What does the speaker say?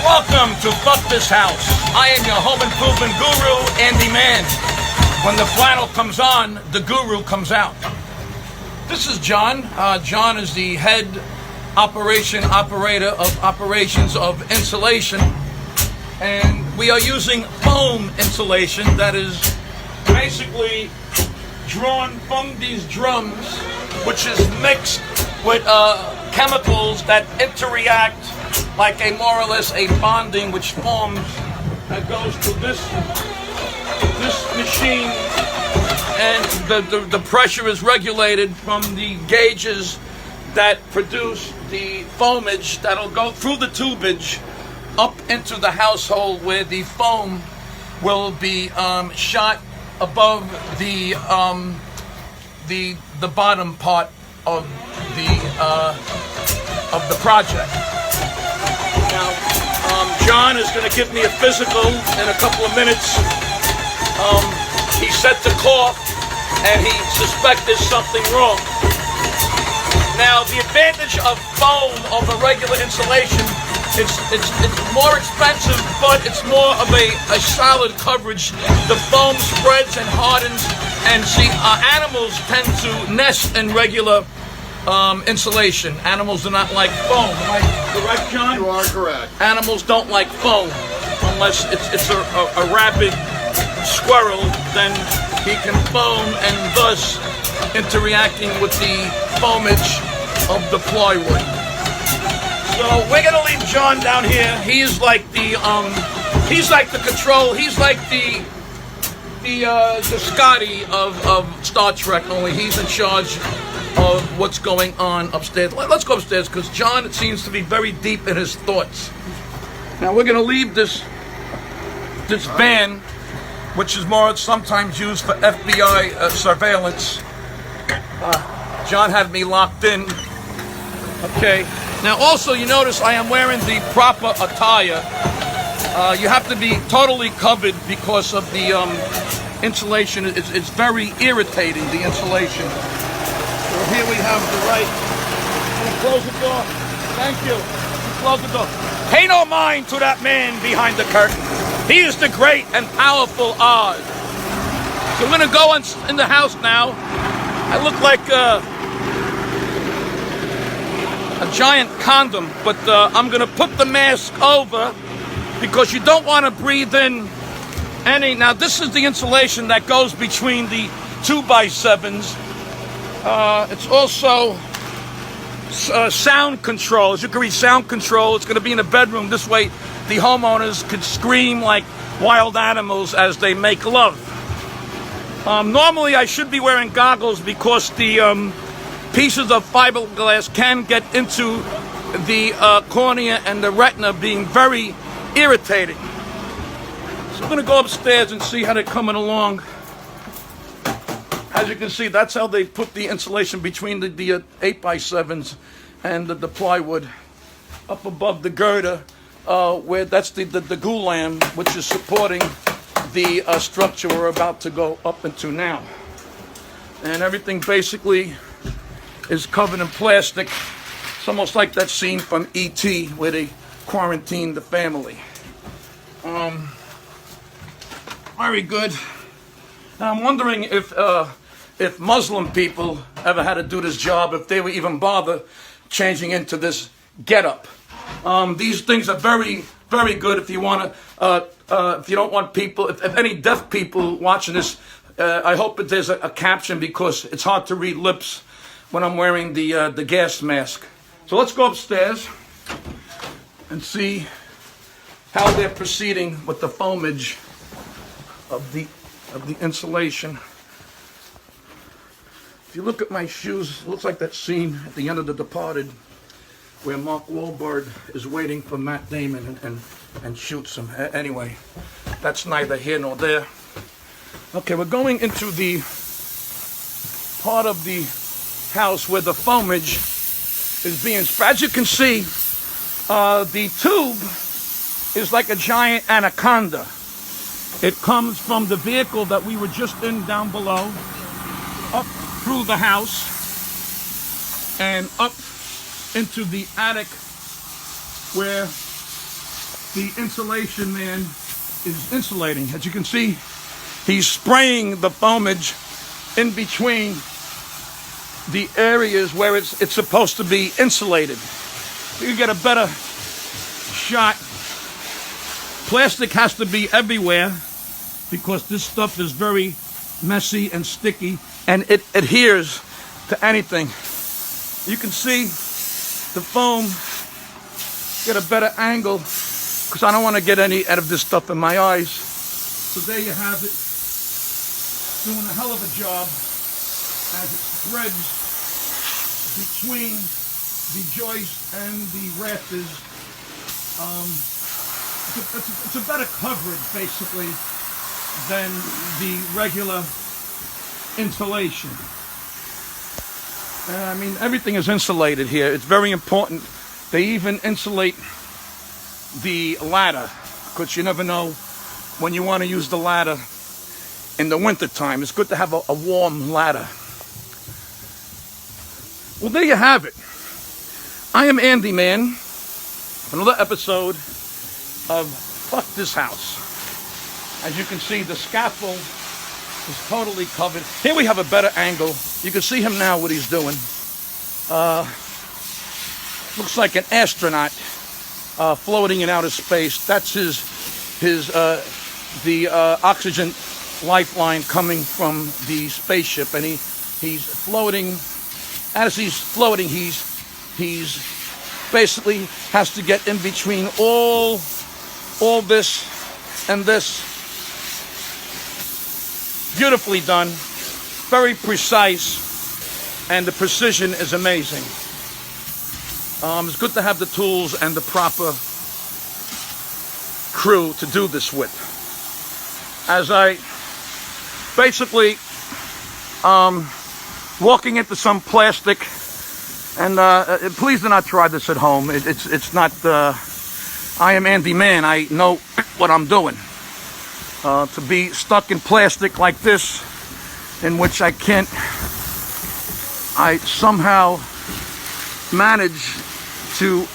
Welcome to Fuck This House. I am your home improvement guru, Andy Mann. When the flannel comes on, the guru comes out. This is John. John is the head operator of operations of insulation. And we are using foam insulation that is basically drawn from these drums, which is mixed with chemicals that interact like a more or less a bonding which forms that goes to this machine, and the pressure is regulated from the gauges that produce the foamage that'll go through the tubage up into the household, where the foam will be shot above the bottom part of the project. Now, John is going to give me a physical in a couple of minutes. He said to cough, and he suspected something wrong. Now, the advantage of foam over regular insulation, it's more expensive, but it's more of a solid coverage. The foam spreads and hardens, and see, animals tend to nest in regular insulation. Animals do not like foam. Am I correct, John? You are correct. Animals don't like foam unless it's a rabid squirrel. Then he can foam, and thus interacting with the foamage of the plywood. So we're gonna leave John down here. He's like the control. He's like the Scotty of Star Trek. Only he's in charge of what's going on upstairs. Let's go upstairs, because John, it seems to be very deep in his thoughts. Now we're going to leave this van, which is more sometimes used for FBI surveillance. John had me locked in. Okay. Now also, you notice I am wearing the proper attire. You have to be totally covered because of the insulation. It's very irritating, the insulation. So here we have the right. Can you close the door? Thank you. Close the door. Pay no mind to that man behind the curtain. He is the great and powerful Oz. So we're going to go in the house now. I look like a giant condom, but I'm going to put the mask over because you don't want to breathe in any. Now, this is the insulation that goes between the 2x7s. It's also sound control. As you can read, sound control. It's going to be in the bedroom. This way, the homeowners could scream like wild animals as they make love. Normally, I should be wearing goggles because the pieces of fiberglass can get into the cornea and the retina, being very irritating. So I'm going to go upstairs and see how they're coming along. As you can see, that's how they put the insulation between the 8x7s and the plywood up above the girder, where that's the glulam, which is supporting the structure we're about to go up into now. And everything basically is covered in plastic. It's almost like that scene from E.T. where they quarantined the family. Very good. Now I'm wondering if Muslim people ever had to do this job, if they would even bother changing into this getup. These things are very, very good if you want to, if you don't want people, if any deaf people watching this, I hope that there's a caption, because it's hard to read lips when I'm wearing the gas mask. So let's go upstairs and see how they're proceeding with the foamage of the insulation. If you look at my shoes, it looks like that scene at the end of The Departed where Mark Wahlberg is waiting for Matt Damon and shoots him. Anyway, that's neither here nor there. Okay, we're going into the part of the house where the foamage is being spread. As you can see, the tube is like a giant anaconda. It comes from the vehicle that we were just in down below, up through the house, and up into the attic where the insulation man is insulating. As you can see, he's spraying the foamage in between the areas where it's supposed to be insulated. You can get a better shot. Plastic has to be everywhere because this stuff is very messy and sticky, and it adheres to anything. You can see the foam. Get a better angle because I don't want to get any out of this stuff in my eyes. So there you have it. Doing a hell of a job as it spreads between the joist and the rafters. It's a better coverage, basically, than the regular insulation. I mean, everything is insulated here. It's very important. They even insulate the ladder, because you never know when you want to use the ladder in the winter time. It's good to have a warm ladder. Well, there you have it. I am Andy Mann. Another episode of Fuck This House. As you can see, the scaffold is totally covered. Here we have a better angle. You can see him now, what he's doing. Looks like an astronaut floating in outer space. That's the oxygen lifeline coming from the spaceship, and he's floating. As he's floating, he's basically has to get in between all this and this. Beautifully done, very precise, and the precision is amazing. It's good to have the tools and the proper crew to do this with. As I basically walking into some plastic, and please do not try this at home. It's not. I am Andy Mann. I know what I'm doing. To be stuck in plastic like this, in which I somehow manage to